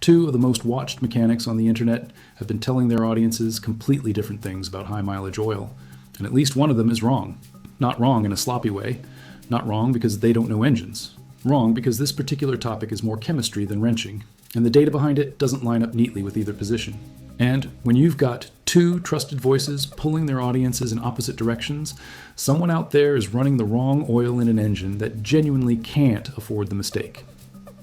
Two of the most watched mechanics on the internet have been telling their audiences completely different things about high mileage oil, and at least one of them is wrong. Not wrong in a sloppy way, not wrong because they don't know engines. Wrong because this particular topic is more chemistry than wrenching, and the data behind it doesn't line up neatly with either position. And when you've got two trusted voices pulling their audiences in opposite directions, someone out there is running the wrong oil in an engine that genuinely can't afford the mistake.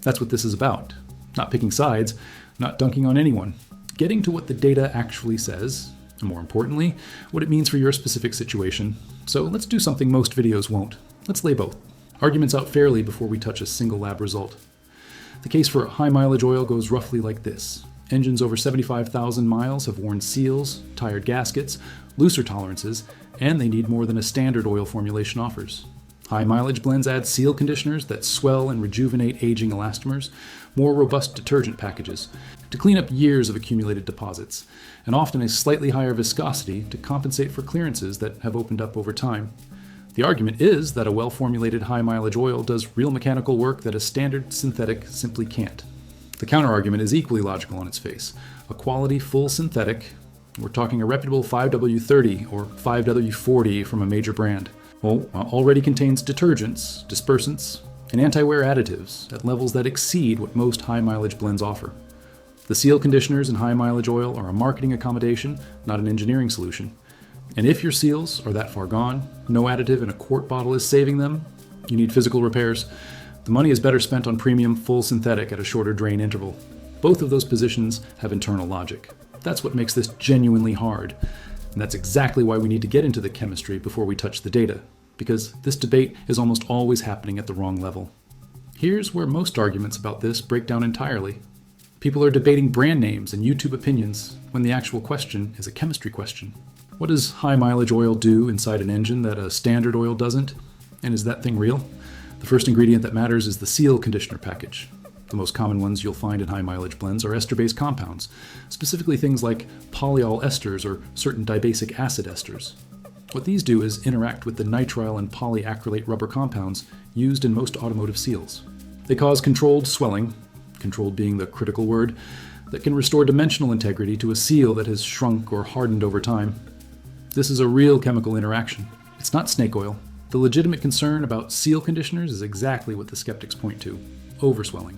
That's what this is about. Not picking sides, not dunking on anyone. Getting to what the data actually says, and more importantly, what it means for your specific situation. So let's do something most videos won't. Let's lay both arguments out fairly before we touch a single lab result. The case for high mileage oil goes roughly like this. Engines over 75,000 miles have worn seals, tired gaskets, looser tolerances, and they need more than a standard oil formulation offers. High mileage blends add seal conditioners that swell and rejuvenate aging elastomers, more robust detergent packages to clean up years of accumulated deposits, and often a slightly higher viscosity to compensate for clearances that have opened up over time. The argument is that a well-formulated high mileage oil does real mechanical work that a standard synthetic simply can't. The counter-argument is equally logical on its face. A quality full synthetic, we're talking a reputable 5W30 or 5W40 from a major brand, already contains detergents, dispersants, and anti-wear additives at levels that exceed what most high-mileage blends offer. The seal conditioners in high-mileage oil are a marketing accommodation, not an engineering solution. And if your seals are that far gone, no additive in a quart bottle is saving them, you need physical repairs, the money is better spent on premium full synthetic at a shorter drain interval. Both of those positions have internal logic. That's what makes this genuinely hard. And that's exactly why we need to get into the chemistry before we touch the data, because this debate is almost always happening at the wrong level. Here's where most arguments about this break down entirely. People are debating brand names and YouTube opinions when the actual question is a chemistry question. What does high mileage oil do inside an engine that a standard oil doesn't? And is that thing real? The first ingredient that matters is the seal conditioner package. The most common ones you'll find in high mileage blends are ester-based compounds, specifically things like polyol esters or certain dibasic acid esters. What these do is interact with the nitrile and polyacrylate rubber compounds used in most automotive seals. They cause controlled swelling, controlled being the critical word, that can restore dimensional integrity to a seal that has shrunk or hardened over time. This is a real chemical interaction. It's not snake oil. The legitimate concern about seal conditioners is exactly what the skeptics point to: overswelling.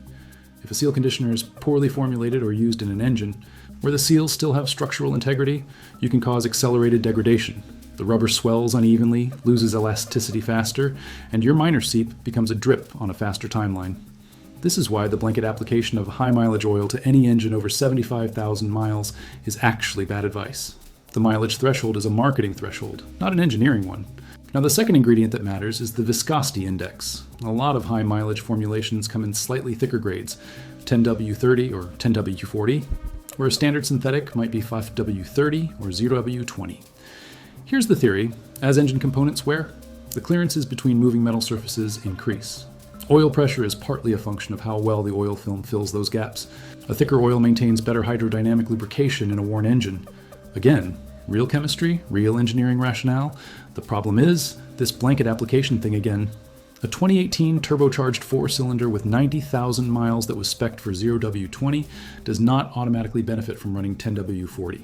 If a seal conditioner is poorly formulated or used in an engine, where the seals still have structural integrity, you can cause accelerated degradation. The rubber swells unevenly, loses elasticity faster, and your minor seep becomes a drip on a faster timeline. This is why the blanket application of high mileage oil to any engine over 75,000 miles is actually bad advice. The mileage threshold is a marketing threshold, not an engineering one. Now, the second ingredient that matters is the viscosity index. A lot of high mileage formulations come in slightly thicker grades, 10W30 or 10W40, where a standard synthetic might be 5W30 or 0W20. Here's the theory: as engine components wear, the clearances between moving metal surfaces increase. Oil pressure is partly a function of how well the oil film fills those gaps. A thicker oil maintains better hydrodynamic lubrication in a worn engine. Again, real chemistry, real engineering rationale. The problem is this blanket application thing again. A 2018 turbocharged 4-cylinder with 90,000 miles that was spec'd for 0W20 does not automatically benefit from running 10W40.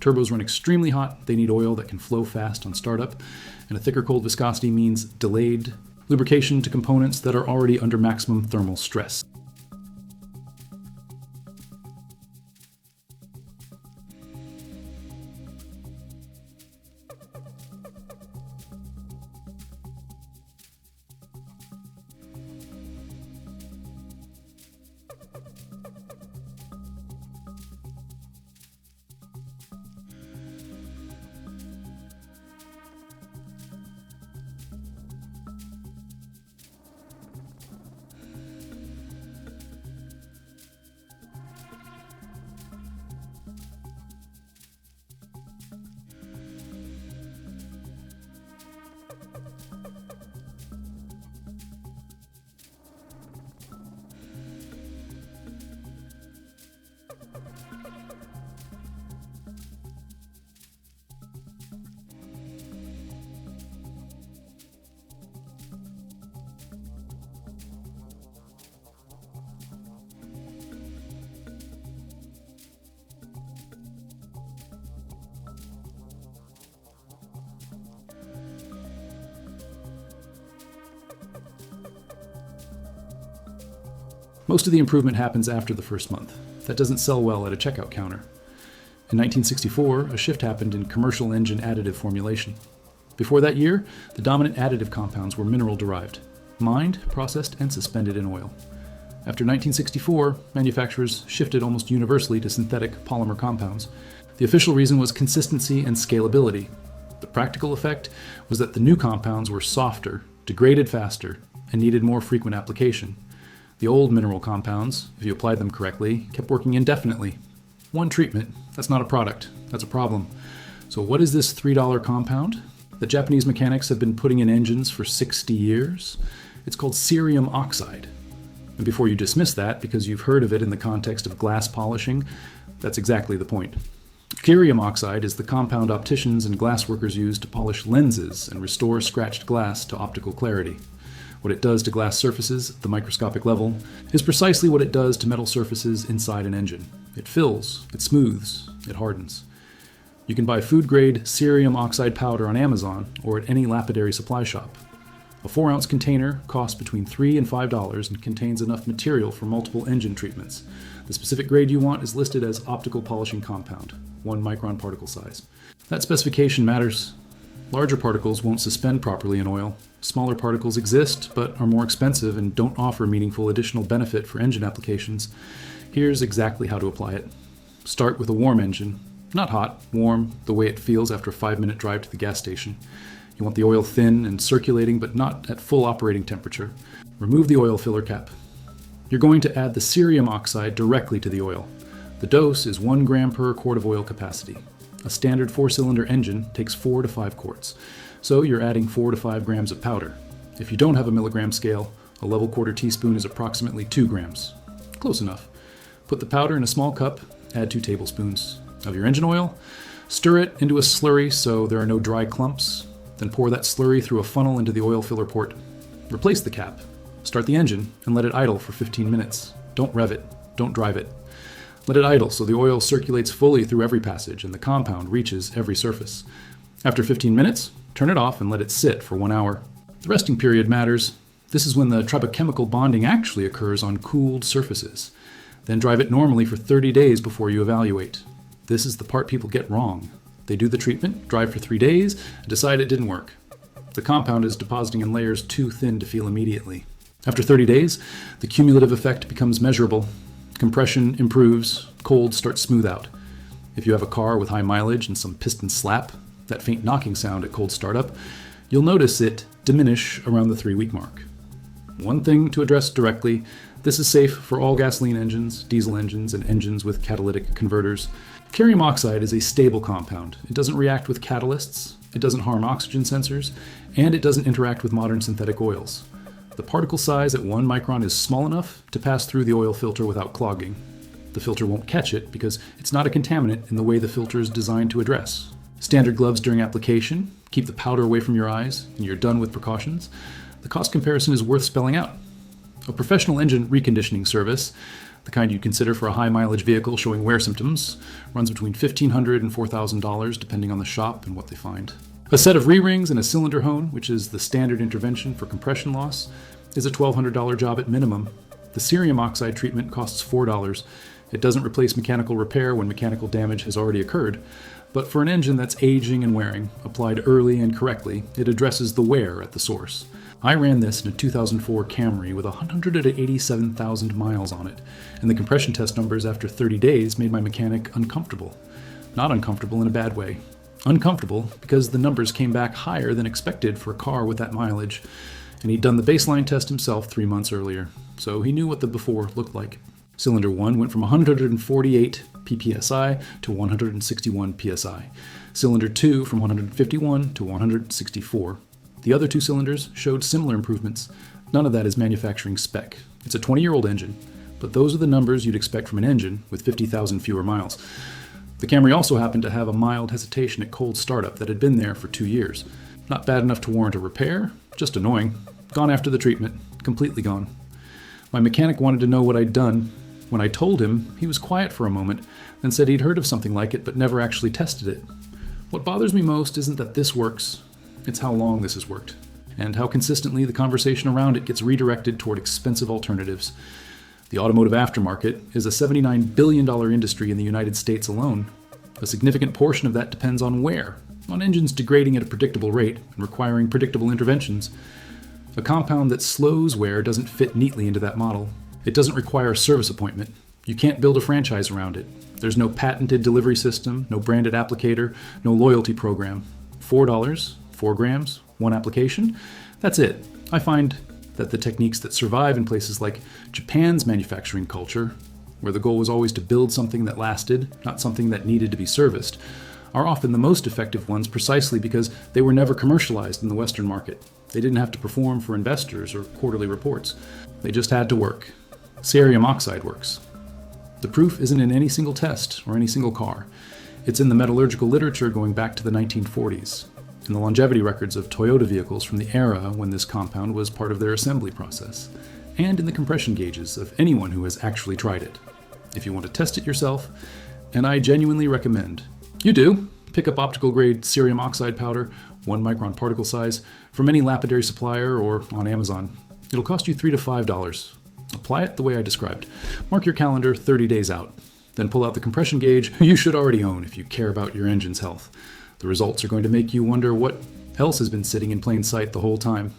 Turbos run extremely hot, they need oil that can flow fast on startup, and a thicker cold viscosity means delayed lubrication to components that are already under maximum thermal stress. Most of the improvement happens after the first month. That doesn't sell well at a checkout counter. In 1964, a shift happened in commercial engine additive formulation. Before that year, the dominant additive compounds were mineral-derived, mined, processed, and suspended in oil. After 1964, manufacturers shifted almost universally to synthetic polymer compounds. The official reason was consistency and scalability. The practical effect was that the new compounds were softer, degraded faster, and needed more frequent application. The old mineral compounds, if you applied them correctly, kept working indefinitely. One treatment, that's not a product, that's a problem. So what is this $3 compound that Japanese mechanics have been putting in engines for 60 years? It's called cerium oxide. And before you dismiss that because you've heard of it in the context of glass polishing, that's exactly the point. Cerium oxide is the compound opticians and glassworkers use to polish lenses and restore scratched glass to optical clarity. What it does to glass surfaces at the microscopic level is precisely what it does to metal surfaces inside an engine. It fills, it smooths, it hardens. You can buy food-grade cerium oxide powder on Amazon or at any lapidary supply shop. A 4-ounce container costs between $3 and $5 and contains enough material for multiple engine treatments. The specific grade you want is listed as optical polishing compound, 1 micron particle size. That specification matters. Larger particles won't suspend properly in oil. Smaller particles exist, but are more expensive and don't offer meaningful additional benefit for engine applications. Here's exactly how to apply it. Start with a warm engine. Not hot, warm, the way it feels after a 5-minute drive to the gas station. You want the oil thin and circulating, but not at full operating temperature. Remove the oil filler cap. You're going to add the cerium oxide directly to the oil. The dose is 1 gram per quart of oil capacity. A standard 4-cylinder engine takes 4 to 5 quarts, so you're adding 4 to 5 grams of powder. If you don't have a milligram scale, a level quarter teaspoon is approximately 2 grams. Close enough. Put the powder in a small cup, add 2 tablespoons of your engine oil, stir it into a slurry so there are no dry clumps, then pour that slurry through a funnel into the oil filler port. Replace the cap, start the engine, and let it idle for 15 minutes. Don't rev it, don't drive it. Let it idle so the oil circulates fully through every passage and the compound reaches every surface. After 15 minutes, turn it off and let it sit for 1 hour. The resting period matters. This is when the tribochemical bonding actually occurs on cooled surfaces. Then drive it normally for 30 days before you evaluate. This is the part people get wrong. They do the treatment, drive for 3 days, and decide it didn't work. The compound is depositing in layers too thin to feel immediately. After 30 days, the cumulative effect becomes measurable. Compression improves, colds start smooth out. If you have a car with high mileage and some piston slap, that faint knocking sound at cold startup, you'll notice it diminish around the 3-week mark. One thing to address directly, this is safe for all gasoline engines, diesel engines, and engines with catalytic converters. Cerium oxide is a stable compound. It doesn't react with catalysts, it doesn't harm oxygen sensors, and it doesn't interact with modern synthetic oils. The particle size at 1 micron is small enough to pass through the oil filter without clogging. The filter won't catch it because it's not a contaminant in the way the filter is designed to address. Standard gloves during application, keep the powder away from your eyes, and you're done with precautions. The cost comparison is worth spelling out. A professional engine reconditioning service, the kind you'd consider for a high-mileage vehicle showing wear symptoms, runs between $1,500 and $4,000 depending on the shop and what they find. A set of re-rings and a cylinder hone, which is the standard intervention for compression loss, is a $1,200 job at minimum. The cerium oxide treatment costs $4. It doesn't replace mechanical repair when mechanical damage has already occurred, but for an engine that's aging and wearing, applied early and correctly, it addresses the wear at the source. I ran this in a 2004 Camry with 187,000 miles on it, and the compression test numbers after 30 days made my mechanic uncomfortable. Not uncomfortable in a bad way. Uncomfortable because the numbers came back higher than expected for a car with that mileage, and he'd done the baseline test himself 3 months earlier, so he knew what the before looked like. Cylinder 1 went from 148 ppsi to 161 psi. Cylinder 2 from 151 to 164. The other 2 cylinders showed similar improvements. None of that is manufacturing spec. It's a 20-year-old engine, but those are the numbers you'd expect from an engine with 50,000 fewer miles. The Camry also happened to have a mild hesitation at cold startup that had been there for 2 years. Not bad enough to warrant a repair, just annoying. Gone after the treatment, completely gone. My mechanic wanted to know what I'd done. When I told him, he was quiet for a moment, then said he'd heard of something like it but never actually tested it. What bothers me most isn't that this works, it's how long this has worked, and how consistently the conversation around it gets redirected toward expensive alternatives. The automotive aftermarket is a $79 billion industry in the United States alone. A significant portion of that depends on wear, on engines degrading at a predictable rate and requiring predictable interventions. A compound that slows wear doesn't fit neatly into that model. It doesn't require a service appointment. You can't build a franchise around it. There's no patented delivery system, no branded applicator, no loyalty program. $4, 4 grams, one application. That's it. I find that the techniques that survive in places like Japan's manufacturing culture, where the goal was always to build something that lasted, not something that needed to be serviced, are often the most effective ones precisely because they were never commercialized in the Western market. They didn't have to perform for investors or quarterly reports. They just had to work. Cerium oxide works. The proof isn't in any single test or any single car. It's in the metallurgical literature going back to the 1940s, in the longevity records of Toyota vehicles from the era when this compound was part of their assembly process, and in the compression gauges of anyone who has actually tried it. If you want to test it yourself, and I genuinely recommend you do, pick up optical grade cerium oxide powder, 1 micron particle size, from any lapidary supplier or on Amazon. It'll cost you $3 to $5. Apply it the way I described. Mark your calendar 30 days out. Then pull out the compression gauge you should already own if you care about your engine's health. The results are going to make you wonder what else has been sitting in plain sight the whole time.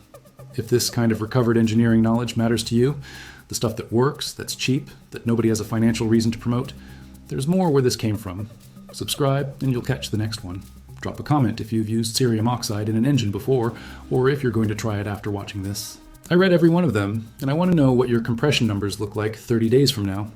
If this kind of recovered engineering knowledge matters to you, the stuff that works, that's cheap, that nobody has a financial reason to promote, there's more where this came from. Subscribe and you'll catch the next one. Drop a comment if you've used cerium oxide in an engine before, or if you're going to try it after watching this. I read every one of them, and I want to know what your compression numbers look like 30 days from now.